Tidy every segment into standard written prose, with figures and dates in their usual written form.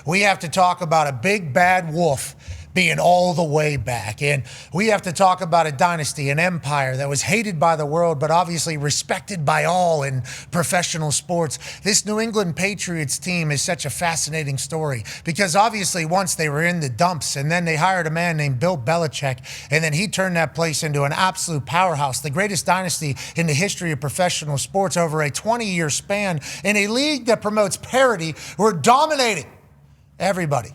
We have to talk about a big bad wolf being all the way back. And we have to talk about a dynasty, an empire that was hated by the world, but obviously respected by all in professional sports. This New England Patriots team is such a fascinating story because obviously once they were in the dumps and then they hired a man named Bill Belichick and then he turned that place into an absolute powerhouse, the greatest dynasty in the history of professional sports over a 20-year span in a league that promotes parity. We're dominating everybody.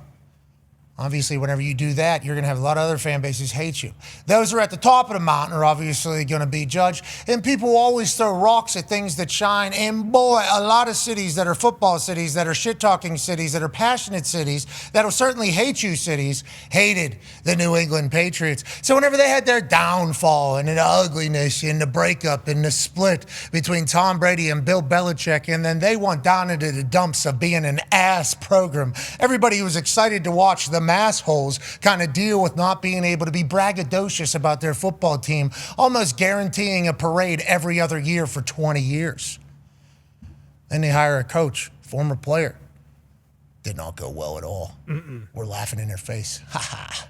Obviously, whenever you do that, you're going to have a lot of other fan bases hate you. Those who are at the top of the mountain are obviously going to be judged. And people always throw rocks at things that shine. And boy, a lot of cities that are football cities, that are shit-talking cities, that are passionate cities, that will certainly hate you cities, hated the New England Patriots. So whenever they had their downfall and the ugliness and the breakup and the split between Tom Brady and Bill Belichick, and then they went down into the dumps of being an ass program, everybody was excited to watch the massholes kind of deal with not being able to be braggadocious about their football team, almost guaranteeing a parade every other year for 20 years. Then they hire a coach, former player. Did not go well at all. We're laughing in their face. Ha ha.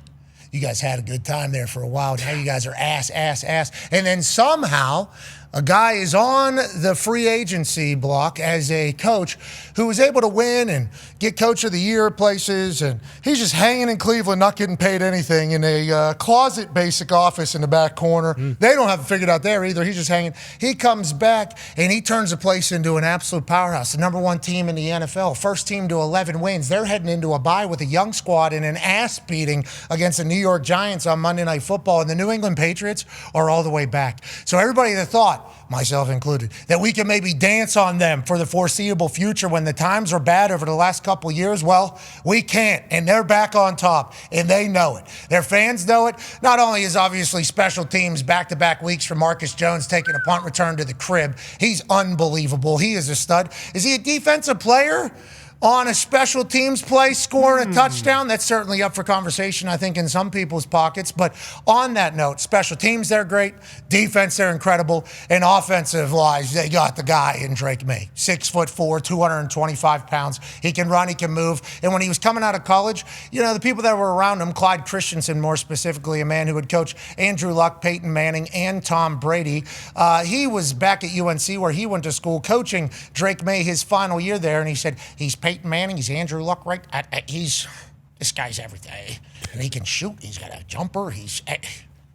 You guys had a good time there for a while. Now you guys are ass. And then somehow a guy is on the free agency block as a coach who was able to win and get coach of the year places. And he's just hanging in Cleveland, not getting paid anything in a closet basic office in the back corner. They don't have it figured out there either. He's just hanging. He comes back and he turns the place into an absolute powerhouse. The number one team in the NFL, first team to 11 wins. They're heading into a bye with a young squad and an ass beating against the New York Giants on Monday Night Football. And the New England Patriots are all the way back. So everybody that thought, myself included, that we can maybe dance on them for the foreseeable future when the times are bad over the last couple of years, well, we can't. And they're back on top, and they know it. Their fans know it. Not only is obviously special teams back-to-back weeks for Marcus Jones taking a punt return to the crib. He's unbelievable. He is a stud. Is he a defensive player? On a special teams play, scoring a touchdown, that's certainly up for conversation, I think, in some people's pockets. But on that note, special teams, they're great. Defense, they're incredible. And offensive-wise, they got the guy in Drake Maye. 6'4", 225 pounds. He can run, he can move. And when he was coming out of college, you know, the people that were around him, Clyde Christensen more specifically, a man who would coach Andrew Luck, Peyton Manning, and Tom Brady. He was back at UNC where he went to school coaching Drake Maye his final year there. And he said, he's Peyton Manning, he's Andrew Luck, right? This guy's everything. And he can shoot. He's got a jumper.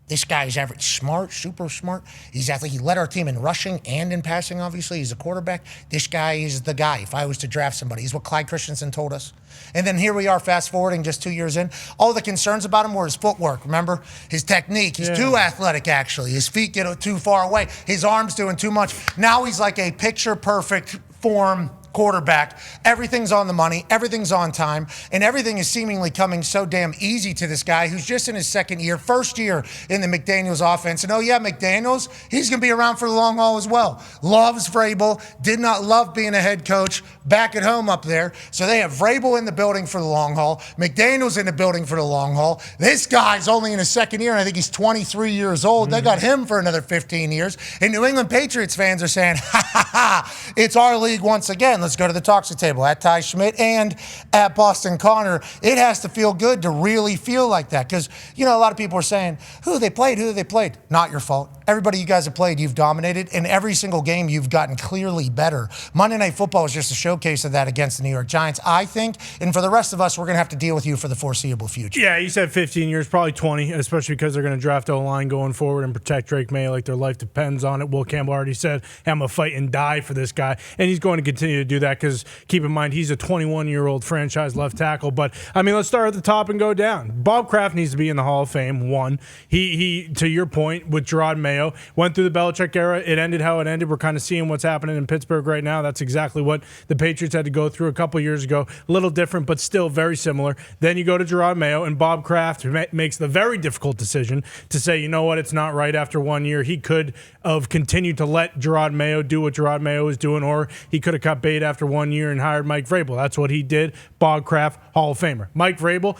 This guy's smart, super smart. He's athletic. He led our team in rushing and in passing, obviously. He's a quarterback. This guy is the guy. If I was to draft somebody, he's what Clyde Christensen told us. And then here we are, fast forwarding just 2 years in. All the concerns about him were his footwork, remember? His technique. He's too athletic, actually. His feet get too far away. His arms doing too much. Now he's like a picture-perfect form quarterback. Everything's on the money, everything's on time, and everything is seemingly coming so damn easy to this guy who's just in his second year, first year in the McDaniels offense. And oh yeah, McDaniels, he's going to be around for the long haul as well. Loves Vrabel, did not love being a head coach back at home up there. So they have Vrabel in the building for the long haul, McDaniels in the building for the long haul. This guy's only in his second year, and I think he's 23 years old. They got him for another 15 years. And New England Patriots fans are saying, ha ha ha, it's our league once again. Let's go to the toxic table at Ty Schmidt and at Boston Connor. It has to feel good to really feel like that because, you know, a lot of people are saying, who they played. Not your fault. Everybody you guys have played, you've dominated. In every single game, you've gotten clearly better. Monday Night Football is just a showcase of that against the New York Giants, I think. And for the rest of us, we're going to have to deal with you for the foreseeable future. Yeah, you said 15 years, probably 20, especially because they're going to draft O-line going forward and protect Drake Maye like their life depends on it. Will Campbell already said, hey, I'm going to fight and die for this guy. And he's going to continue to do that because keep in mind, he's a 21-year-old franchise left tackle. But, I mean, let's start at the top and go down. Bob Kraft needs to be in the Hall of Fame, one. He to your point, with Gerard Mayo, went through the Belichick era. It ended how it ended. We're kind of seeing what's happening in Pittsburgh right now. That's exactly what the Patriots had to go through a couple years ago. A little different, but still very similar. Then you go to Gerard Mayo, and Bob Kraft makes the very difficult decision to say, you know what, it's not right after 1 year. He could have continued to let Gerard Mayo do what Gerard Mayo was doing, or he could have kept made after 1 year and hired Mike Vrabel. That's what he did. Bob Kraft, Hall of Famer. Mike Vrabel,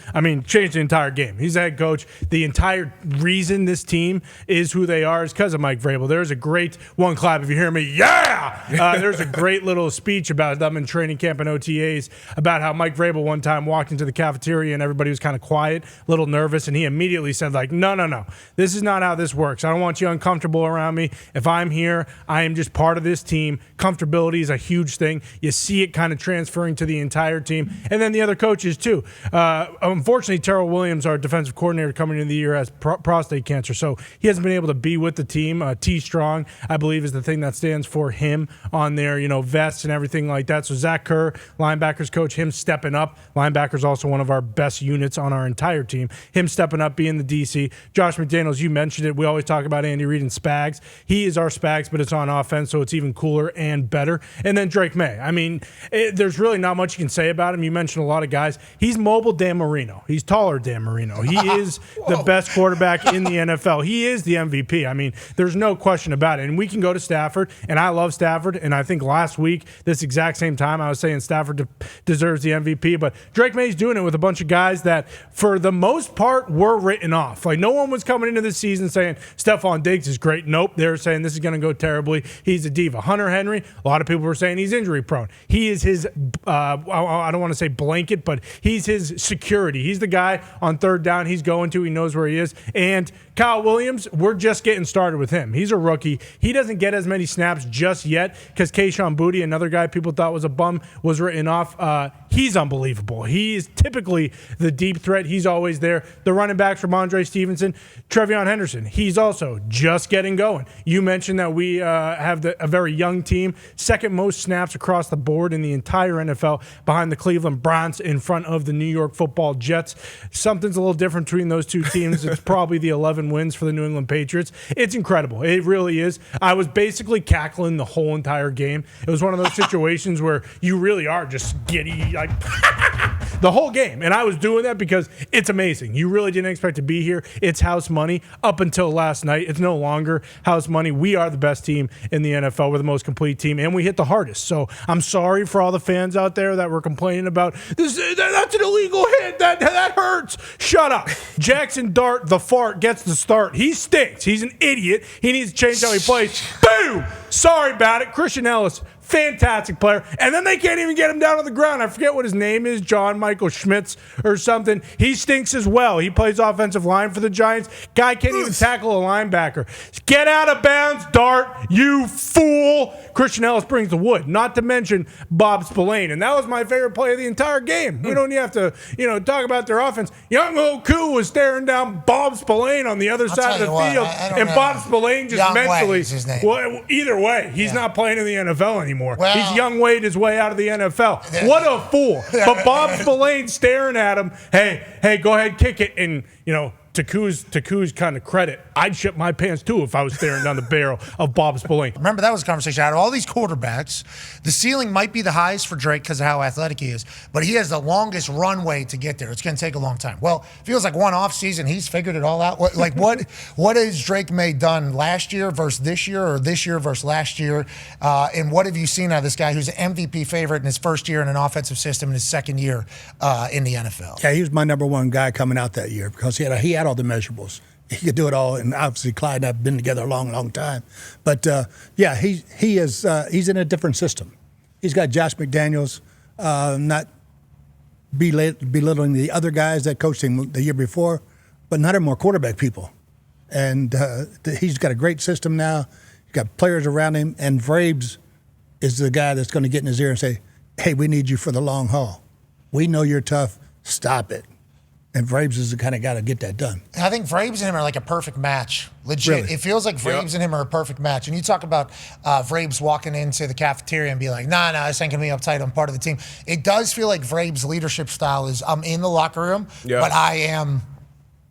changed the entire game. He's the head coach. The entire reason this team is who they are is because of Mike Vrabel. There's a great one clap if you hear me. Yeah! There's a great little speech about them in training camp and OTAs about how Mike Vrabel one time walked into the cafeteria and everybody was kind of quiet, a little nervous, and he immediately said, no. This is not how this works. I don't want you uncomfortable around me. If I'm here, I am just part of this team. Comfortability is a huge thing. You see it kind of transferring to the entire team. And then the other coaches, too. Unfortunately, Terrell Williams, our defensive coordinator coming into the year, has prostate cancer, so he hasn't been able to be with the team. T-Strong, I believe, is the thing that stands for him on their vests and everything like that. So Zach Kerr, linebackers coach, him stepping up. Linebackers also one of our best units on our entire team. Him stepping up, being the DC. Josh McDaniels, you mentioned it. We always talk about Andy Reid and Spags. He is our Spags, but it's on offense, so it's even cooler and better. And then Drake Maye. There's really not much you can say about him. You mentioned a lot of guys. He's mobile Dan Marino. He's taller Dan Marino. He is the best quarterback in the NFL. He is the MVP. There's no question about it. And we can go to Stafford, and I love Stafford, and I think last week, this exact same time, I was saying Stafford deserves the MVP, but Drake May's doing it with a bunch of guys that, for the most part, were written off. No one was coming into this season saying Stephon Diggs is great. Nope. They were saying this is going to go terribly. He's a diva. Hunter Henry, a lot of people were saying he's injury prone. He is his, I don't want to say blanket, but he's his security. He's the guy on third down he's going to. He knows where he is. And Kyle Williams, we're just getting started with him. He's a rookie. He doesn't get as many snaps just yet because Kayshon Boutte, another guy people thought was a bum, was written off. He's unbelievable. He is typically the deep threat. He's always there. The running backs from Andre Stevenson, Trevion Henderson, he's also just getting going. You mentioned that we have a very young team, second most snaps across the board in the entire NFL behind the Cleveland Browns in front of the New York Football Jets. Something's a little different between those two teams. It's probably the 11 wins for the New England Patriots. It's incredible. It really is. I was basically cackling the whole entire game. It was one of those situations where you really are just giddy, the whole game. And I was doing that because it's amazing. You really didn't expect to be here. It's house money up until last night. It's no longer house money. We are the best team in the NFL. We're the most complete team, and we hit the hardest. So I'm sorry for all the fans out there that were complaining about this. That's an illegal hit. That hurts. Shut up. Jackson Dart, the fart, gets the start. He stinks. He's an idiot. He needs to change how he plays. Boom. Sorry about it. Christian Ellis, fantastic player. And then they can't even get him down on the ground. I forget what his name is, John Michael Schmitz or something. He stinks as well. He plays offensive line for the Giants. Guy can't even tackle a linebacker. Get out of bounds, Dart, you fool. Christian Ellis brings the wood, not to mention Bob Spillane. And that was my favorite play of the entire game. We don't even have to, talk about their offense. Young Oku was staring down Bob Spillane on the other side of the field. And Bob Spillane just Young mentally. Wade is his name. Well, either way, he's not playing in the NFL anymore. Well, he's Young Wade his way out of the NFL. What a fool. But Bob Spillane staring at him, hey, go ahead, kick it. And, Taku's kind of credit, I'd shit my pants too if I was staring down the barrel of Bob Spillane. Remember, that was a conversation. Out of all these quarterbacks, the ceiling might be the highest for Drake because of how athletic he is, but he has the longest runway to get there. It's going to take a long time. Well, feels like one off season, he's figured it all out. What has Drake Maye done last year versus this year, or this year versus last year? And what have you seen out of this guy who's an MVP favorite in his first year in an offensive system in his second year in the NFL? Yeah, he was my number one guy coming out that year because he had all the measurables. He could do it all, and obviously Clyde and I have been together a long, long time. But he's in a different system. He's got Josh McDaniels, not belittling the other guys that coached him the year before, but none of them are quarterback people. And he's got a great system now. He's got players around him, and Vrabel is the guy that's going to get in his ear and say, "Hey, we need you for the long haul. We know you're tough. Stop it." And Vrabel is the kind of guy to get that done. I think Vrabel and him are like a perfect match. Legit. Really? It feels like Vrabel and him are a perfect match. And you talk about Vrabel walking into the cafeteria and be like, nah, this ain't going to be uptight. I'm part of the team. It does feel like Vrabel's leadership style is I'm in the locker room, but I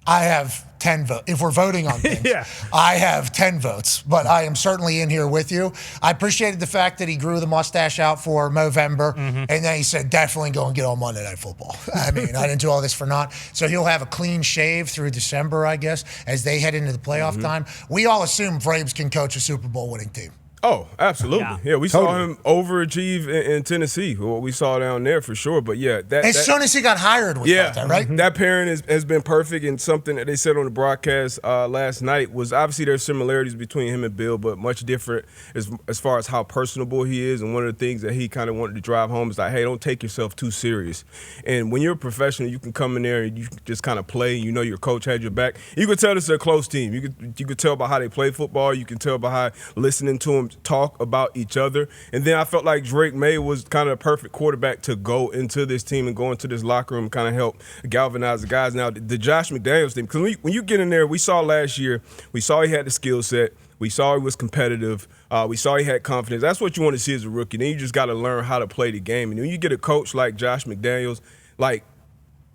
have 10 votes. If we're voting on things, I have 10 votes, but I am certainly in here with you. I appreciated the fact that he grew the mustache out for Movember, and then he said, definitely go and get on Monday Night Football. I mean, I didn't do all this for naught. So he'll have a clean shave through December, I guess, as they head into the playoff time. We all assume Vrabel can coach a Super Bowl winning team. Oh, absolutely. Yeah, we saw Totally. him overachieve in Tennessee, what we saw down there for sure. But yeah, As soon as he got hired, we thought that, right? That pairing has been perfect, and something that they said on the broadcast last night was obviously there's similarities between him and Bill, but much different as far as how personable he is. And one of the things that he kind of wanted to drive home is like, hey, don't take yourself too serious. And when you're a professional, you can come in there and you can just kind of play. You know your coach had your back. You could tell this is a close team. You could tell by how they play football. You can tell by how listening to them talk about each other. And then I felt like Drake Maye was kind of a perfect quarterback to go into this team and go into this locker room and kind of help galvanize the guys. Now, the Josh McDaniels thing, because when you get in there, we saw last year, we saw he had the skill set. We saw he was competitive. We saw he had confidence. That's what you want to see as a rookie. Then you just got to learn how to play the game. And when you get a coach like Josh McDaniels, like,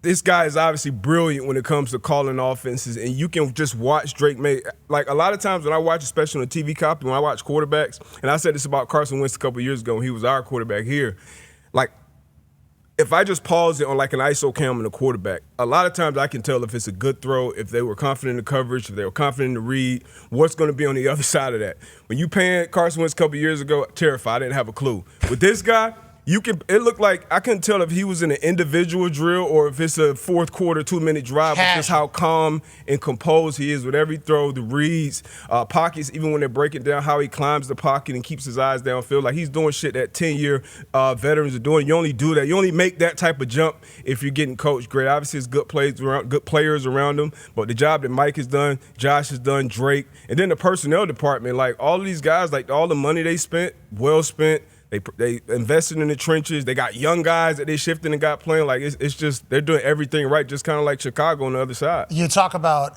this guy is obviously brilliant when it comes to calling offenses, and you can just watch Drake Maye. Like, a lot of times when I watch, especially on the TV copy, when I watch quarterbacks, and I said this about Carson Wentz a couple of years ago when he was our quarterback here, like, if I just pause it on like an ISO cam on the quarterback, a lot of times I can tell if it's a good throw, if they were confident in the coverage, if they were confident in the read, what's going to be on the other side of that. When you panned Carson Wentz a couple of years ago, terrified, I didn't have a clue. With this guy, it looked like I couldn't tell if he was in an individual drill or if it's a fourth quarter, 2-minute drive. But just how calm and composed he is with every throw, the reads, pockets, even when they're breaking down, how he climbs the pocket and keeps his eyes downfield. Like, he's doing shit that 10-year veterans are doing. You only do that. You only make that type of jump if you're getting coached great. Obviously, it's good players around him. But the job that Mike has done, Josh has done, Drake, and then the personnel department, like all of these guys, like all the money they spent, well spent. They invested in the trenches. They got young guys that they shifted and got playing. Like, it's just they're doing everything right, just kind of like Chicago on the other side. You talk about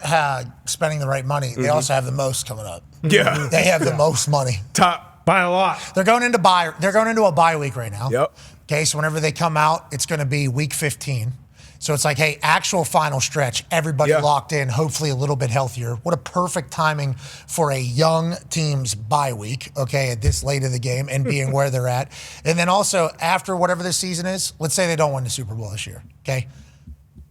spending the right money. They also have the most coming up. Yeah. They have the most money. Top. By a lot. They're going into a bye week right now. Yep. Okay, so whenever they come out, it's going to be week 15. So it's like, hey, actual final stretch, everybody locked in, hopefully a little bit healthier. What a perfect timing for a young team's bye week, okay, at this late of the game and being where they're at. And then also, after whatever this season is, let's say they don't win the Super Bowl this year, okay?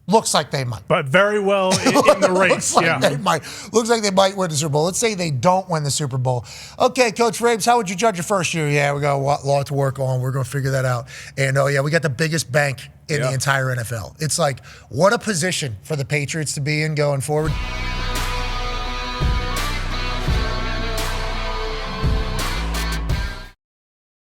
Looks like they might. But very well in the race. Looks like they might win the Super Bowl. Let's say they don't win the Super Bowl. Okay, Coach Vrabes, how would you judge your first year? Yeah, we got a lot to work on. We're going to figure that out. And, we got the biggest bank in the entire NFL. It's like, what a position for the Patriots to be in going forward.